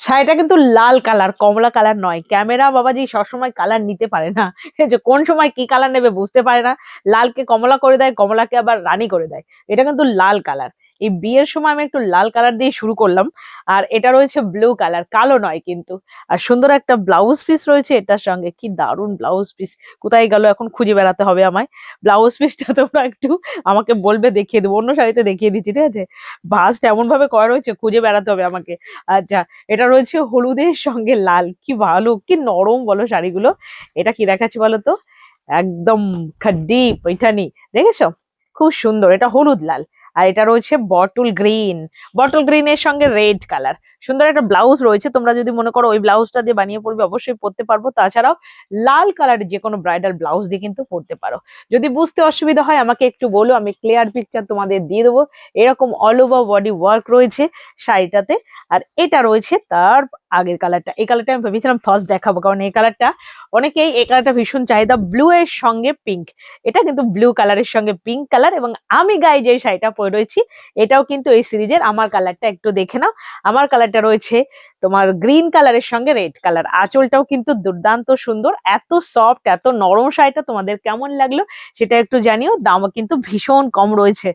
শাড়িটা কিন্তু লাল কালার, কমলা কালার নয়। ক্যামেরা বাবাজি সবসময় কালার নিতে পারে না। এই যে কোন সময় কি কালার নেবে বুঝতে পারে না। লালকে কমলা করে দেয়, কমলাকে আবার রানী করে দেয়। এটা কিন্তু লাল কালার। এই বিয়ের সময় আমি একটু লাল কালার দিয়ে শুরু করলাম। আর এটা রয়েছে ব্লু কালার, কালো নয় কিন্তু। আর সুন্দর একটা ব্লাউজ পিস রয়েছে এটার সঙ্গে, কি দারুণ ব্লাউজ পিস। কোথায় গেল এখন, খুঁজে বেড়াতে হবে আমায়। ব্লাউজ পিসটা তোমরা একটু আমাকে বলবে, দেখিয়ে দেবো। অন্য শাড়িতে দেখিয়ে দিচ্ছি, ঠিক আছে। ভাঁজটা এমন ভাবে করা রয়েছে, খুঁজে বেড়াতে হবে আমাকে। আচ্ছা, এটা রয়েছে হলুদের সঙ্গে লাল, কি ভালো, কি নরম বলো শাড়িগুলো। এটা কি দেখাচ্ছি বলো তো, একদম খাড্ডি পৈঠানি, দেখেছো? খুব সুন্দর, এটা হলুদ লাল। আর এটা রয়েছে বটল গ্রিন, বটল গ্রিনের সঙ্গে রেড কালার। সুন্দর একটা ব্লাউজ রয়েছে, তোমরা যদি মনে করো ওই ব্লাউজটা দিয়ে বানিয়ে পরবে, অবশ্যই পরতে পারবো। তাছাড়াও লাল কালারের যে কোনো ব্রাইডাল ব্লাউজ দিয়ে কিন্তু পরতে পারো। যদি বুঝতে অসুবিধা হয় আমাকে একটু বলো, আমি ক্লিয়ার পিকচার তোমাদের দিয়ে দেবো। এরকম অল ওভার বডি ওয়ার্ক রয়েছে শাড়িটাতে। আর এটা রয়েছে তার আগের কালারটা। এই কালারটা আমি ভেবেছিলাম ফার্স্ট দেখাবো, কারণ এই কালারটা অনেকেই, এই কালারটা ভীষণ চাহিদা, ব্লু এর সঙ্গে পিঙ্ক। এটা কিন্তু ব্লু কালারের সঙ্গে পিঙ্ক কালার। এবং আমি গায়ে যে শাড়িটা পরে রয়েছি, এটাও কিন্তু এই সিরিজের। আমার কালারটা একটু দেখে নাও। আমার কালারটা রয়েছে তোমার গ্রিন কালারের সঙ্গে রেড কালার। আঁচলটাও কিন্তু দুর্দান্ত সুন্দর, এত সফট, এত নরম শাড়িটা তোমাদের কেমন লাগলো সেটা একটু জানিও। দামও কিন্তু ভীষণ কম রয়েছে।